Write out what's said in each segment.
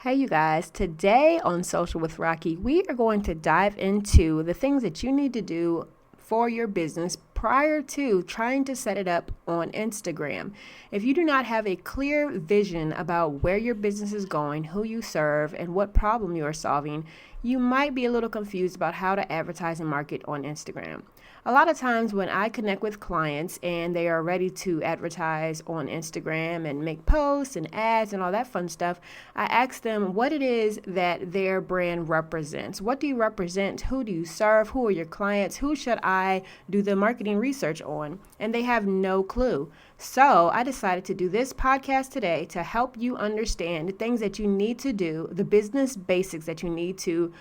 Hey, you guys. Today on Social with Rocky, we are going to dive into the things that you need to do for your business prior to trying to set it up on Instagram. If you do not have a clear vision about where your business is going, who you serve, and what problem you are solving, you might be a little confused about how to advertise and market on Instagram. A lot of times when I connect with clients and they are ready to advertise on Instagram and make posts and ads and all that fun stuff, I ask them what it is that their brand represents. What do you represent? Who do you serve? Who are your clients? Who should I do the marketing research on? And they have no clue. So I decided to do this podcast today to help you understand the things that you need to do, the business basics that you need to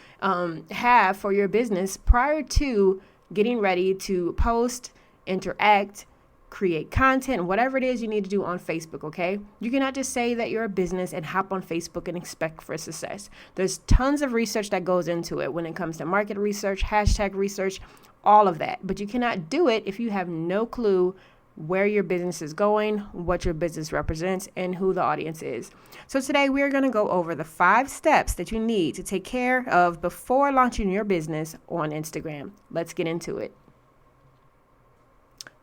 have for your business prior to getting ready to post, interact, create content, whatever it is you need to do on Facebook, okay? You cannot just say that you're a business and hop on Facebook and expect for success. There's tons of research that goes into it when it comes to market research, hashtag research, all of that. But you cannot do it if you have no clue where your business is going, what your business represents, and who the audience is. So today we're going to go over the 5 steps that you need to take care of before launching your business on Instagram. Let's get into it.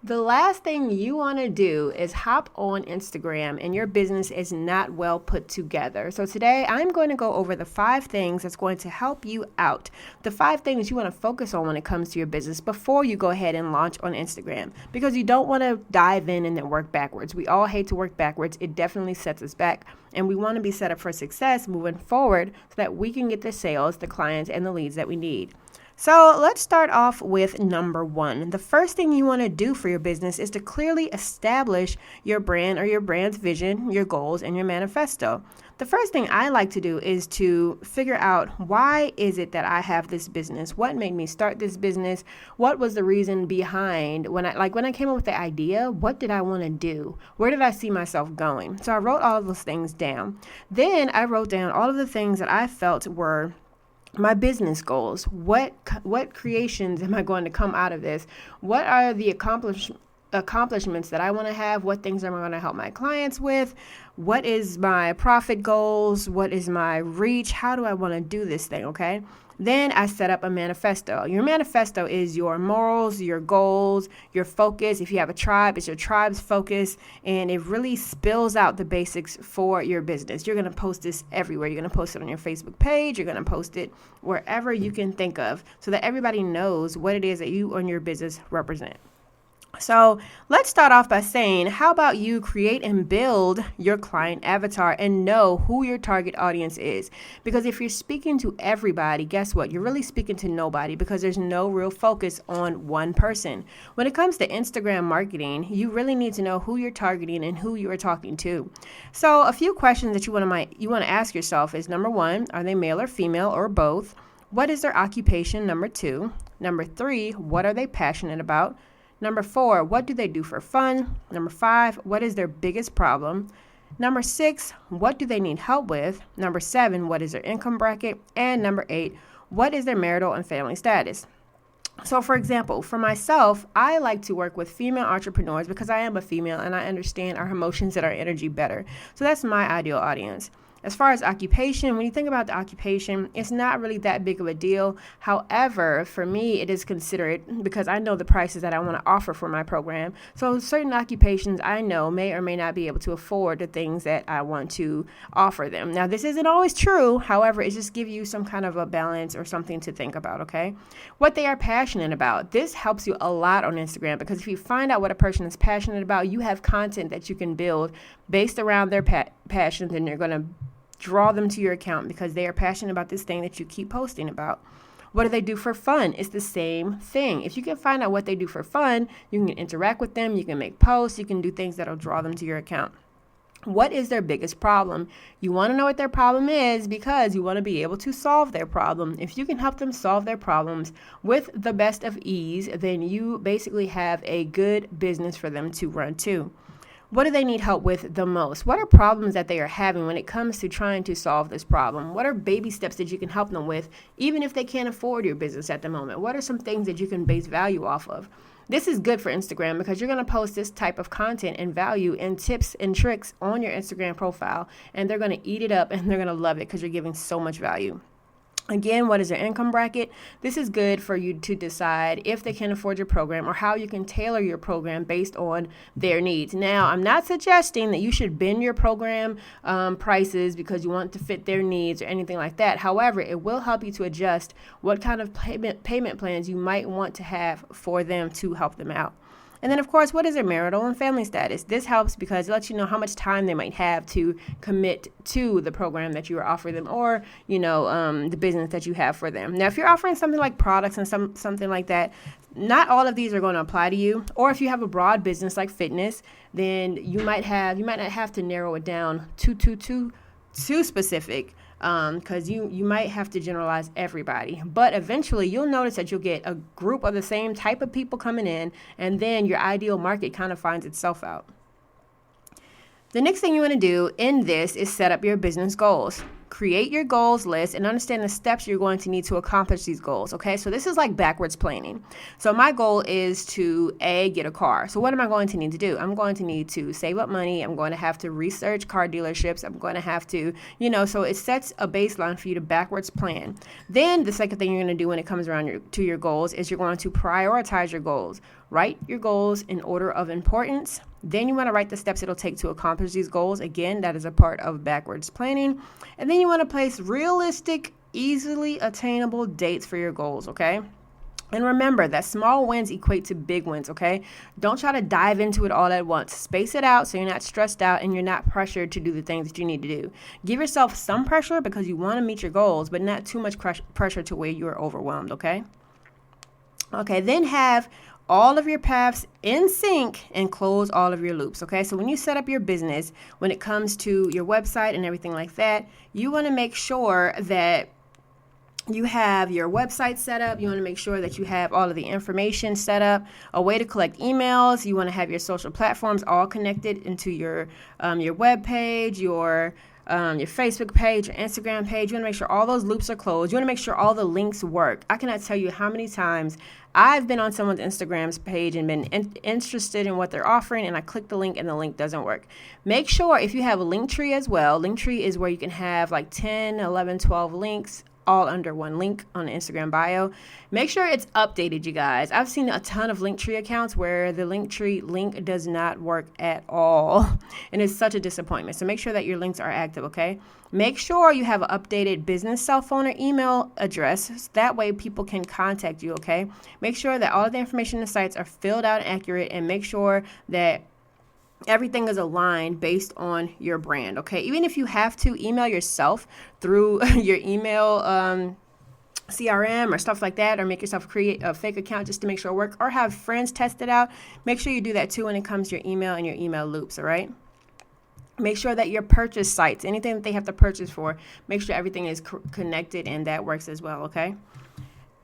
The last thing you want to do is hop on Instagram and your business is not well put together. So today I'm going to go over the 5 things that's going to help you out. The 5 things you want to focus on when it comes to your business before you go ahead and launch on Instagram, because you don't want to dive in and then work backwards. We all hate to work backwards. It definitely sets us back, and we want to be set up for success moving forward so that we can get the sales, the clients, and the leads that we need. So let's start off with number 1. The first thing you want to do for your business is to clearly establish your brand or your brand's vision, your goals, and your manifesto. The first thing I like to do is to figure out, why is it that I have this business? What made me start this business? What was the reason behind when I came up with the idea? What did I want to do? Where did I see myself going? So I wrote all of those things down. Then I wrote down all of the things that I felt were my business goals. What creations am I going to come out of this? What are the accomplishments that I want to have? What things am I going to help my clients with? What is my profit goals? What is my reach? How do I want to do this thing? Okay. Then I set up a manifesto. Your manifesto is your morals, your goals, your focus. If you have a tribe, it's your tribe's focus, and it really spills out the basics for your business. You're going to post this everywhere. You're going to post it on your Facebook page. You're going to post it wherever you can think of so that everybody knows what it is that you and your business represent. So let's start off by saying, how about you create and build your client avatar and know who your target audience is? Because if you're speaking to everybody, guess what? You're really speaking to nobody, because there's no real focus on one person. When it comes to Instagram marketing, you really need to know who you're targeting and who you are talking to. So a few questions that you want to ask yourself is, number 1, are they male or female or both? What is their occupation? Number 2. Number 3, what are they passionate about? Number 4, what do they do for fun? Number 5, what is their biggest problem? Number 6, what do they need help with? Number 7, what is their income bracket? And number 8, what is their marital and family status? So for example, for myself, I like to work with female entrepreneurs because I am a female and I understand our emotions and our energy better. So that's my ideal audience. As far as occupation, when you think about the occupation, it's not really that big of a deal. However, for me, it is considerate because I know the prices that I want to offer for my program. So certain occupations I know may or may not be able to afford the things that I want to offer them. Now, this isn't always true. However, it just gives you some kind of a balance or something to think about, okay? What they are passionate about. This helps you a lot on Instagram, because if you find out what a person is passionate about, you have content that you can build based around their passions, and you're going to draw them to your account because they are passionate about this thing that you keep posting about. What do they do for fun? It's the same thing. If you can find out what they do for fun, you can interact with them, you can make posts, you can do things that'll draw them to your account. What is their biggest problem? You want to know what their problem is because you want to be able to solve their problem. If you can help them solve their problems with the best of ease, then you basically have a good business for them to run to. What do they need help with the most? What are problems that they are having when it comes to trying to solve this problem? What are baby steps that you can help them with, even if they can't afford your business at the moment? What are some things that you can base value off of? This is good for Instagram because you're going to post this type of content and value and tips and tricks on your Instagram profile, and they're going to eat it up and they're going to love it because you're giving so much value. Again, what is their income bracket? This is good for you to decide if they can afford your program or how you can tailor your program based on their needs. Now, I'm not suggesting that you should bend your program prices because you want to fit their needs or anything like that. However, it will help you to adjust what kind of payment plans you might want to have for them to help them out. And then, of course, what is their marital and family status? This helps because it lets you know how much time they might have to commit to the program that you are offering them, or, the business that you have for them. Now, if you're offering something like products and something like that, not all of these are going to apply to you. Or if you have a broad business like fitness, then you might not have to narrow it down too specific. Because you might have to generalize everybody, but eventually you'll notice that you'll get a group of the same type of people coming in, and then your ideal market kind of finds itself out. The next thing you want to do in this is set up your business goals. Create your goals list and understand the steps you're going to need to accomplish these goals. Okay, so this is like backwards planning. So my goal is to get a car. So what am I going to need to do? I'm going to need to save up money. I'm going to have to research car dealerships. I'm going to have to, so it sets a baseline for you to backwards plan. Then the second thing you're going to do when it comes around to your goals is you're going to prioritize your goals. Write your goals in order of importance. Then you want to write the steps it'll take to accomplish these goals. Again, that is a part of backwards planning. And then you want to place realistic, easily attainable dates for your goals, okay? And remember that small wins equate to big wins, okay? Don't try to dive into it all at once. Space it out so you're not stressed out and you're not pressured to do the things that you need to do. Give yourself some pressure because you want to meet your goals, but not too much pressure to where you're overwhelmed, okay? Okay, then have all of your paths in sync and close all of your loops. Okay, so when you set up your business, when it comes to your website and everything like that, you want to make sure that you have your website set up. You want to make sure that you have all of the information set up, a way to collect emails. You want to have your social platforms all connected into your web page, your Facebook page, your Instagram page. You want to make sure all those loops are closed. You want to make sure all the links work. I cannot tell you how many times I've been on someone's Instagram's page and been interested in what they're offering, and I click the link and the link doesn't work. Make sure if you have a Linktree as well. Linktree is where you can have like 10, 11, 12 links all under one link on the Instagram bio. Make sure it's updated, you guys. I've seen a ton of Linktree accounts where the Linktree link does not work at all, and it's such a disappointment. So make sure that your links are active, okay? Make sure you have an updated business cell phone or email address. So that way people can contact you, okay? Make sure that all of the information in the sites are filled out and accurate, and make sure that everything is aligned based on your brand, okay? Even if you have to email yourself through your email CRM or stuff like that, or make yourself create a fake account just to make sure it works, or have friends test it out, make sure you do that too when it comes to your email and your email loops, all right? Make sure that your purchase sites, anything that they have to purchase for, make sure everything is connected and that works as well, okay?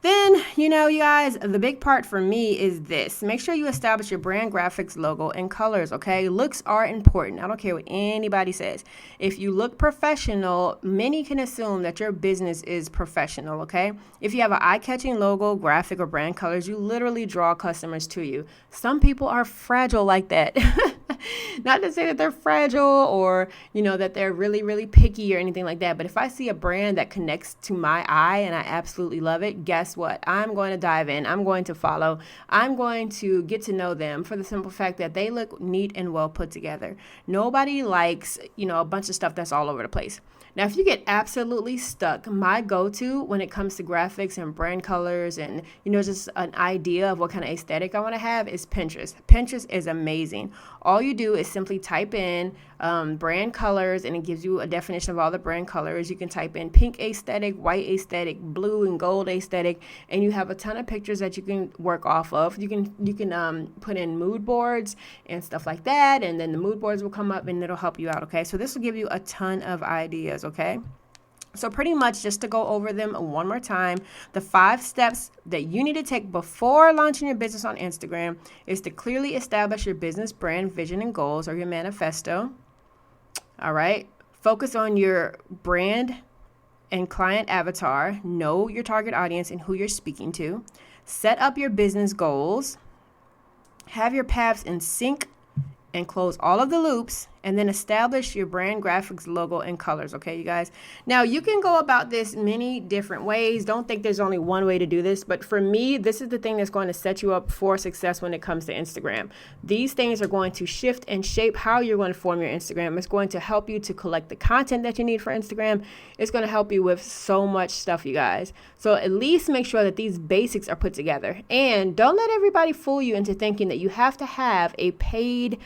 Then, you guys, the big part for me is this. Make sure you establish your brand graphics, logo, and colors, okay? Looks are important. I don't care what anybody says. If you look professional, many can assume that your business is professional, okay? If you have an eye-catching logo, graphic, or brand colors, you literally draw customers to you. Some people are fragile like that. Not to say that they're fragile or, that they're really, really picky or anything like that. But if I see a brand that connects to my eye and I absolutely love it, guess what? I'm going to dive in. I'm going to follow. I'm going to get to know them for the simple fact that they look neat and well put together. Nobody likes, a bunch of stuff that's all over the place. Now, if you get absolutely stuck, my go-to when it comes to graphics and brand colors and, just an idea of what kind of aesthetic I want to have is Pinterest. Pinterest is amazing. All you do is simply type in brand colors, and it gives you a definition of all the brand colors. You can type in pink aesthetic, white aesthetic, blue and gold aesthetic, and you have a ton of pictures that you can work off of. You can put in mood boards and stuff like that, and then the mood boards will come up and it'll help you out, okay? So this will give you a ton of ideas, okay? So pretty much, just to go over them one more time, the 5 steps that you need to take before launching your business on Instagram is to clearly establish your business brand, vision, and goals, or your manifesto. All right. Focus on your brand and client avatar. Know your target audience and who you're speaking to. Set up your business goals. Have your paths in sync and close all of the loops, and then establish your brand graphics, logo, and colors. Okay, you guys. Now, you can go about this many different ways. Don't think there's only one way to do this, but for me, this is the thing that's going to set you up for success when it comes to Instagram. These things are going to shift and shape how you're going to form your Instagram. It's going to help you to collect the content that you need for Instagram. It's going to help you with so much stuff, you guys. So at least make sure that these basics are put together. And don't let everybody fool you into thinking that you have to have a paid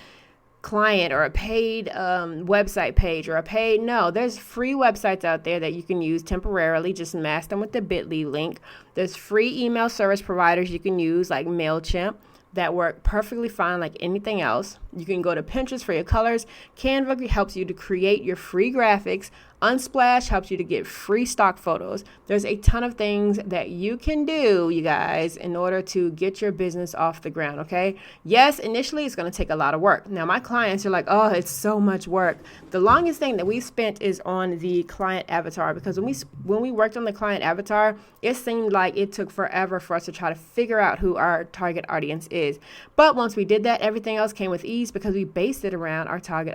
client or a paid website page or a paid. No, there's free websites out there that you can use temporarily. Just mask them with the bit.ly link. There's free email service providers you can use like MailChimp that work perfectly fine like anything else. You can go to Pinterest for your colors. Canva helps you to create your free graphics. Unsplash helps you to get free stock photos. There's a ton of things that you can do, you guys, in order to get your business off the ground, okay? Yes, initially it's going to take a lot of work. Now, my clients are like, oh, it's so much work. The longest thing that we've spent is on the client avatar, because when we worked on the client avatar, it seemed like it took forever for us to try to figure out who our target audience is. But once we did that, everything else came with ease because we based it around our target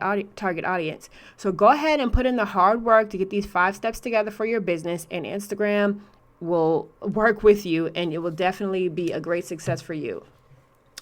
audience. So go ahead and put in the hard work to get these 5 steps together for your business, and Instagram will work with you, and it will definitely be a great success for you.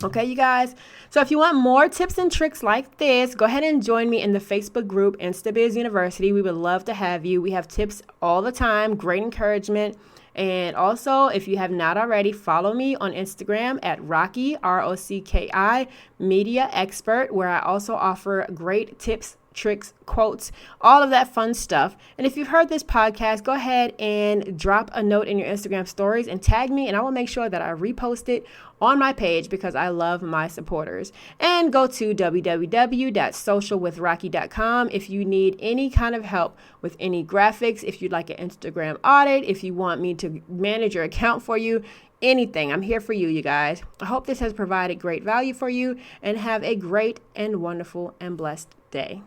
Okay, you guys. So if you want more tips and tricks like this, go ahead and join me in the Facebook group, InstaBiz University. We would love to have you. We have tips all the time, great encouragement. And also, if you have not already, follow me on Instagram at Rocky, ROCKI, Media Expert, where I also offer great tips, tricks, quotes, all of that fun stuff. And if you've heard this podcast, go ahead and drop a note in your Instagram stories and tag me, and I will make sure that I repost it on my page because I love my supporters. And go to www.socialwithrocky.com if you need any kind of help with any graphics, if you'd like an Instagram audit, if you want me to manage your account for you, anything. I'm here for you, you guys. I hope this has provided great value for you, and have a great and wonderful and blessed day.